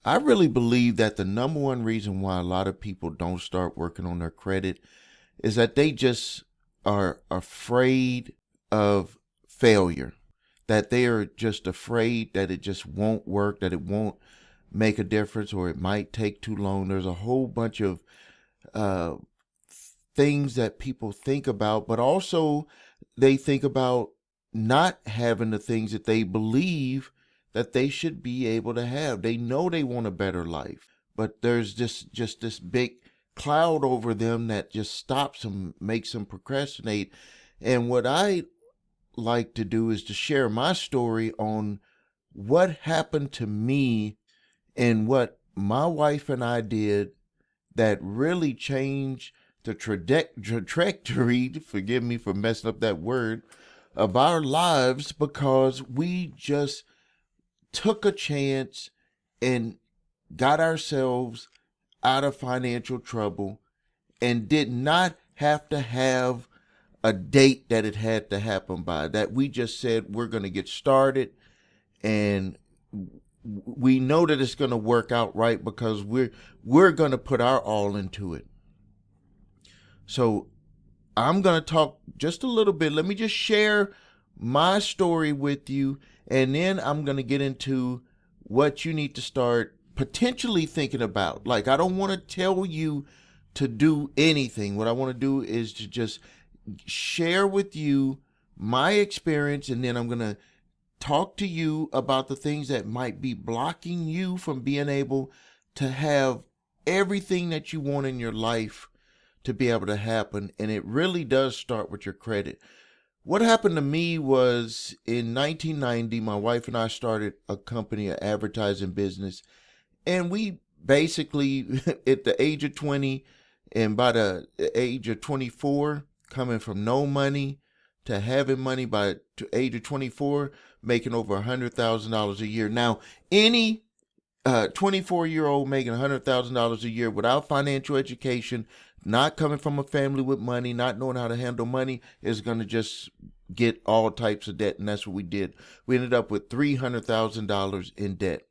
I really believe that the number one reason why a lot of people don't start working on their credit is that they just are afraid of failure, that they are just afraid that it just won't work, that it won't make a difference, or it might take too long. There's a whole bunch of uh, things that people think about, but also they think about not having the things that they believe that they should be able to have. They know they want a better life, but there's just this big cloud over them that just stops them, makes them procrastinate. And what I like to do is to share my story on what happened to me and what my wife and I did that really changed the trajectory, forgive me for messing up that word, of our lives, because we just took a chance and got ourselves out of financial trouble and did not have to have a date that it had to happen by. That we just said we're going to get started, and we know that it's going to work out right because we're going to put our all into it. So I'm going to talk just a little bit. Let me just share my story with you, and then I'm going to get into what you need to start potentially thinking about. Like, I don't want to tell you to do anything. What I want to do is to just share with you my experience, and then I'm going to talk to you about the things that might be blocking you from being able to have everything that you want in your life to be able to happen. And it really does start with your credit. What happened to me was in 1990, my wife and I started a company, an advertising business, and we basically, at the age of 20 and by the age of 24, coming from no money to having money by the age of 24, making over $100,000 a year. Now, any 24-year-old making $100,000 a year without financial education, not coming from a family with money, not knowing how to handle money, is going to just get all types of debt. And that's what we did. We ended up with $300,000 in debt.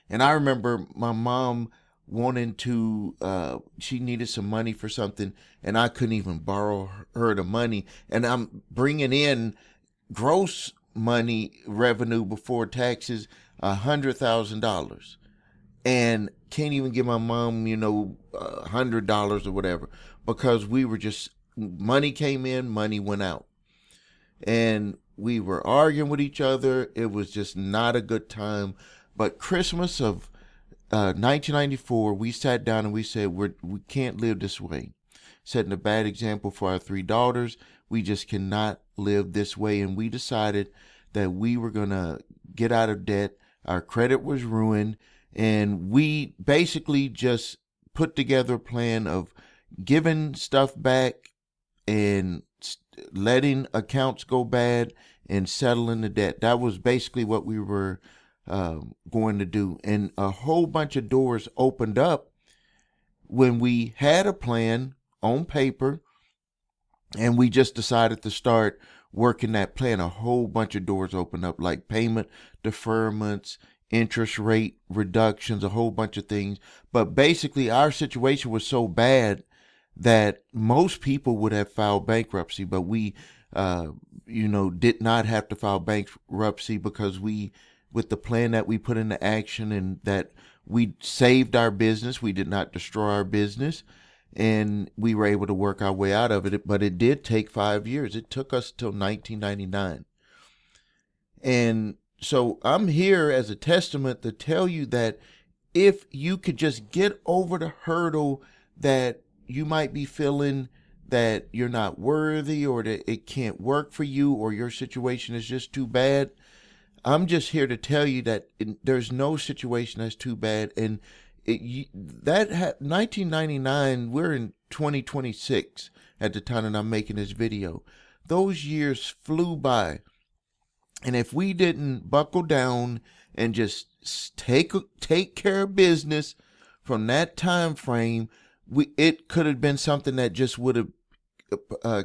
And I remember my mom wanting to, she needed some money for something, and I couldn't even borrow her the money. And I'm bringing in gross money revenue before taxes, $100,000, and can't even give my mom, $100 or whatever, because we were just, money came in, money went out, and we were arguing with each other. It was just not a good time. But Christmas of 1994, we sat down and we said we can't live this way, setting a bad example for our three daughters. We just cannot live this way, and we decided that we were gonna get out of debt. Our credit was ruined, and we basically just put together a plan of giving stuff back and letting accounts go bad and settling the debt. That was basically what we were going to do. And a whole bunch of doors opened up when we had a plan on paper and we just decided to start working that plan. A whole bunch of doors opened up, like payment deferments, interest rate reductions, a whole bunch of things. But basically, our situation was so bad that most people would have filed bankruptcy, but we, did not have to file bankruptcy because with the plan that we put into action and that we saved our business, we did not destroy our business, and we were able to work our way out of it. But it did take 5 years. It took us till 1999. And so I'm here as a testament to tell you that if you could just get over the hurdle that you might be feeling that you're not worthy, or that it can't work for you, or your situation is just too bad, I'm just here to tell you that there's no situation that's too bad. And 1999, we're in 2026 at the time that I'm making this video. Those years flew by. And if we didn't buckle down and just take care of business from that time frame, it could have been something that just would have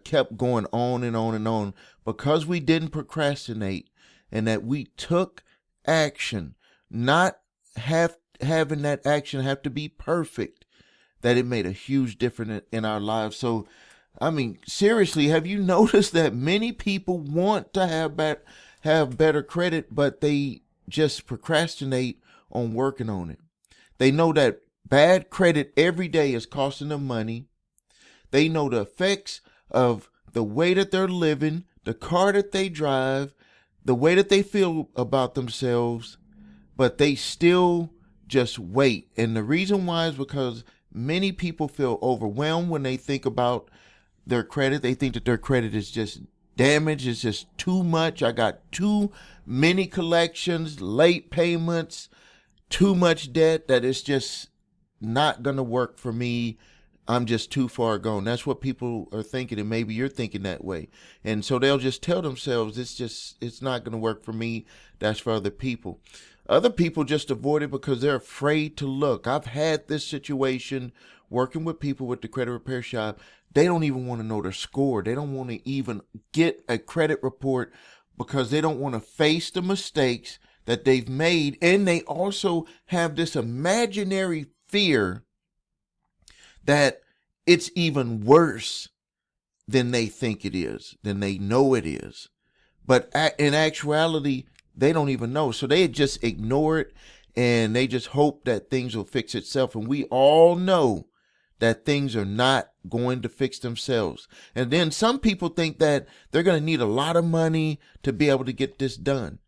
kept going on and on and on, because we didn't procrastinate and that we took action, not having that action have to be perfect, that it made a huge difference in our lives. So, I mean, seriously, have you noticed that many people want to have better credit, but they just procrastinate on working on it? They know that bad credit every day is costing them money. They know the effects of the way that they're living, the car that they drive, the way that they feel about themselves, but they still just wait. And the reason why is because many people feel overwhelmed when they think about their credit. They think that their credit is just damaged. It's just too much. I got too many collections, late payments, too much debt, that it's just not going to work for me. I'm just too far gone. That's what people are thinking, and maybe you're thinking that way. And so they'll just tell themselves, it's not going to work for me. That's for other people. Other people just avoid it because they're afraid to look. I've had this situation working with people with the credit repair shop. They don't even want to know their score. They don't want to even get a credit report because they don't want to face the mistakes that they've made. And they also have this imaginary fear that it's even worse than they think it is, than they know it is. But in actuality, they don't even know. So they just ignore it and they just hope that things will fix itself. And we all know that things are not going to fix themselves. And then some people think that they're going to need a lot of money to be able to get this done.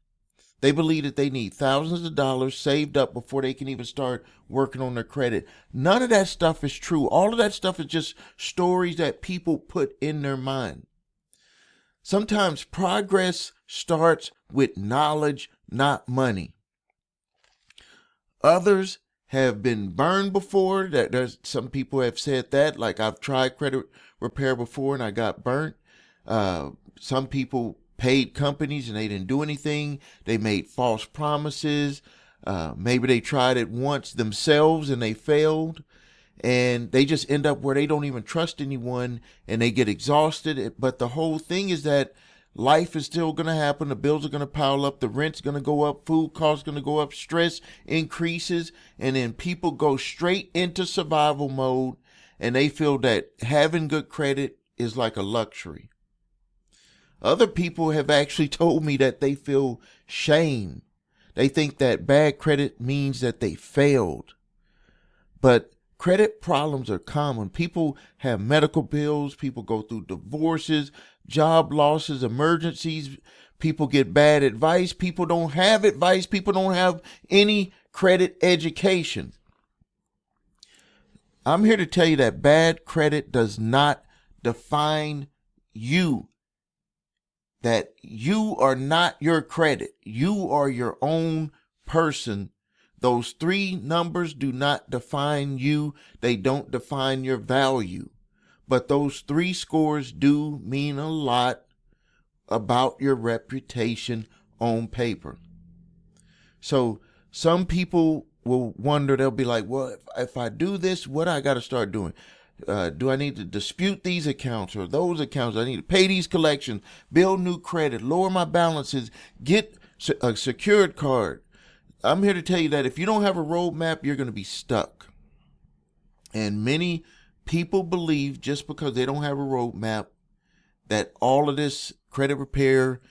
They believe that they need thousands of dollars saved up before they can even start working on their credit. None of that stuff is true. All of that stuff is just stories that people put in their mind. Sometimes progress starts with knowledge, not money. Others have been burned before. There's some people have said that, like I've tried credit repair before and I got burnt. Some people paid companies and they didn't do anything. They made false promises. Maybe they tried it once themselves and they failed. And they just end up where they don't even trust anyone and they get exhausted. But the whole thing is that life is still going to happen. The bills are going to pile up. The rent's going to go up. Food costs going to go up. Stress increases. And then people go straight into survival mode and they feel that having good credit is like a luxury. Other people have actually told me that they feel shame. They think that bad credit means that they failed. But credit problems are common. People have medical bills. People go through divorces, job losses, emergencies. People get bad advice. People don't have advice. People don't have any credit education. I'm here to tell you that bad credit does not define you. That you are not your credit. You are your own person. Those three numbers do not define you. They don't define your value. But those three scores do mean a lot about your reputation on paper. So some people will wonder, they'll be like, well, if I do this, what I got to start doing? Do I need to dispute these accounts or those accounts? I need to pay these collections, build new credit, lower my balances, get a secured card. I'm here to tell you that if you don't have a roadmap, you're going to be stuck. And many people believe just because they don't have a roadmap that all of this credit repair,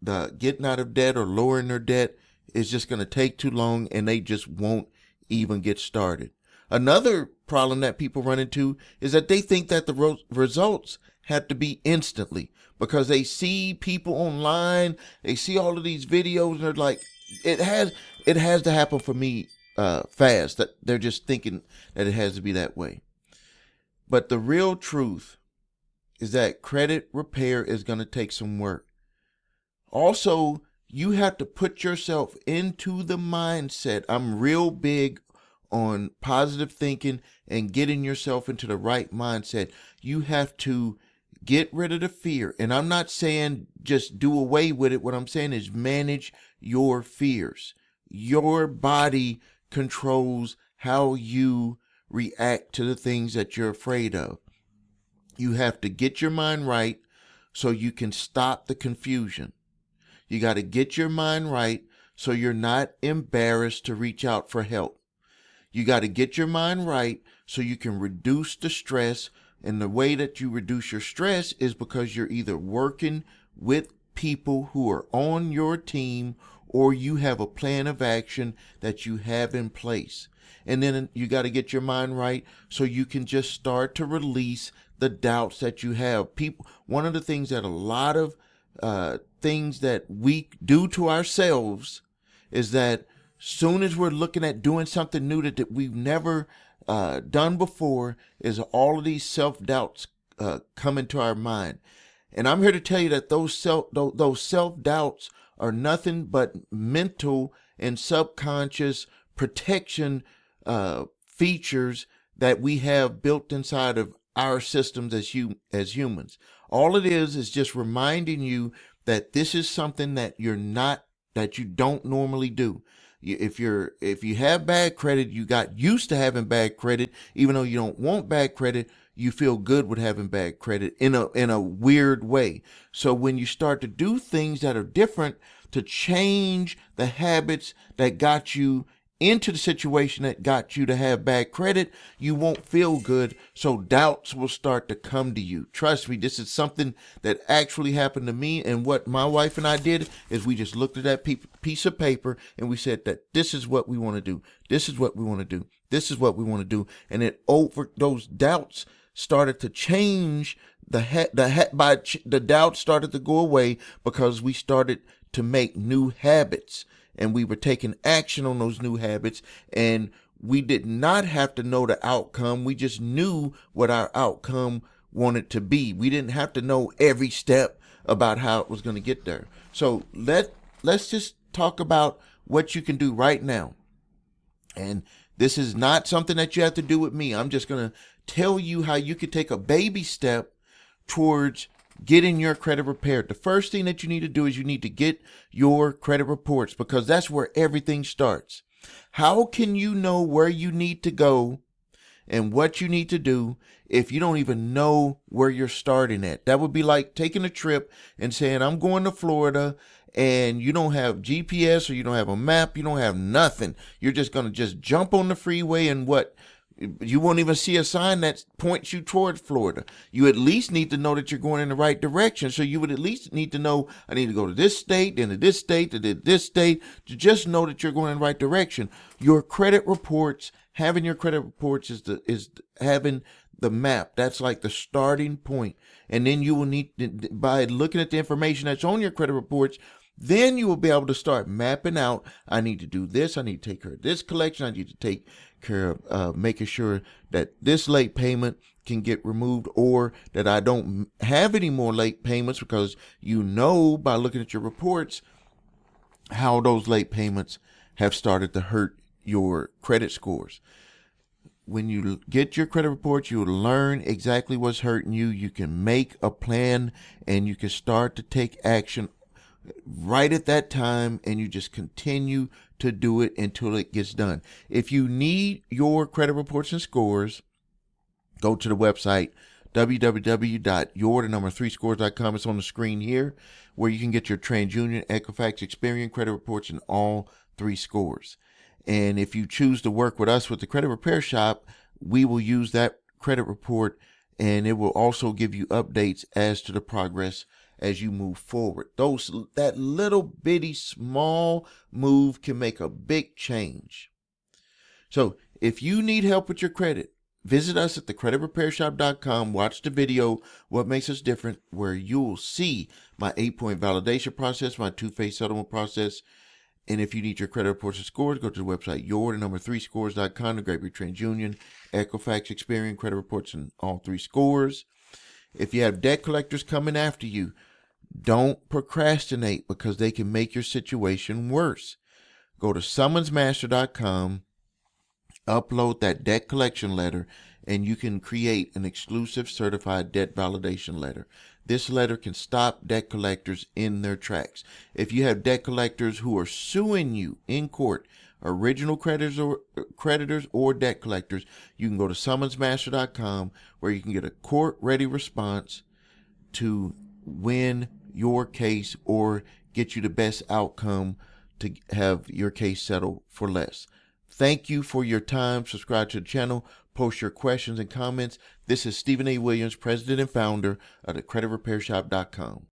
the getting out of debt or lowering their debt is just going to take too long and they just won't even get started. Another problem that people run into is that they think that the results have to be instantly because they see people online, they see all of these videos and they're like, it has to happen for me fast. That they're just thinking that it has to be that way. But the real truth is that credit repair is going to take some work. Also, you have to put yourself into the mindset. I'm real big on positive thinking and getting yourself into the right mindset. You have to get rid of the fear. And I'm not saying just do away with it. What I'm saying is manage your fears. Your body controls how you react to the things that you're afraid of. You have to get your mind right so you can stop the confusion. You got to get your mind right so you're not embarrassed to reach out for help. You got to get your mind right so you can reduce the stress. And the way that you reduce your stress is because you're either working with people who are on your team or you have a plan of action that you have in place. And then you got to get your mind right so you can just start to release the doubts that you have. People, one of the things that a lot of things that we do to ourselves is that soon as we're looking at doing something new that we've never done before, is all of these self-doubts come into our mind. And I'm here to tell you that those self-doubts are nothing but mental and subconscious protection features that we have built inside of our systems as humans. All it is just reminding you that this is something that you don't normally do. If you have bad credit, you got used to having bad credit, even though you don't want bad credit, you feel good with having bad credit in a weird way. So when you start to do things that are different to change the habits that got you into the situation that got you to have bad credit, you won't feel good. So doubts will start to come to you. Trust me, this is something that actually happened to me. And what my wife and I did is we just looked at that piece of paper and we said that this is what we want to do. This is what we want to do. This is what we want to do. And those doubts started to change. The doubts started to go away because we started to make new habits. And we were taking action on those new habits, and we did not have to know the outcome. We just knew what our outcome wanted to be. We didn't have to know every step about how it was going to get there. So let's just talk about what you can do right now. And this is not something that you have to do with me. I'm just going to tell you how you could take a baby step towards getting your credit repaired. The first thing that you need to do is you need to get your credit reports, because that's where everything starts. How can you know where you need to go and what you need to do if you don't even know where you're starting at? That would be like taking a trip and saying, I'm going to Florida, and you don't have GPS or you don't have a map, you don't have nothing. You're just going to just jump on the freeway, and you won't even see a sign that points you toward Florida. You at least need to know that you're going in the right direction. So you would at least need to know, I need to go to this state, then to this state, to this state, to just know that you're going in the right direction. Your credit reports, having your credit reports is having the map. That's like the starting point. And then you will need, by looking at the information that's on your credit reports, then you will be able to start mapping out, I need to do this, I need to take care of this collection, I need to take care of making sure that this late payment can get removed, or that I don't have any more late payments, because you know by looking at your reports how those late payments have started to hurt your credit scores. When you get your credit reports, you'll learn exactly what's hurting you. You can make a plan and you can start to take action right at that time, and you just continue to do it until it gets done. If you need your credit reports and scores, go to the website www.your3scores.com. It's on the screen here, where you can get your TransUnion, Equifax, Experian credit reports in all 3 scores. And if you choose to work with us with the Credit Repair Shop, we will use that credit report, and it will also give you updates as to the progress as you move forward. That little bitty small move can make a big change. So if you need help with your credit, visit us at thecreditrepairshop.com. Watch the video, What Makes Us Different, where you'll see my 8-point validation process, my 2-phase settlement process. And if you need your credit reports and scores, go to the website your3scores.com to grab your TransUnion, Equifax, Experian credit reports in all 3 scores. If you have debt collectors coming after you, don't procrastinate, because they can make your situation worse. Go to summonsmaster.com, upload that debt collection letter, and you can create an exclusive certified debt validation letter. This letter can stop debt collectors in their tracks. If you have debt collectors who are suing you in court, original creditors or debt collectors, you can go to summonsmaster.com, where you can get a court-ready response to win your case or get you the best outcome to have your case settled for less. Thank you for your time. Subscribe to the channel. Post your questions and comments. This is Stephen A. Williams, president and founder of thecreditrepairshop.com.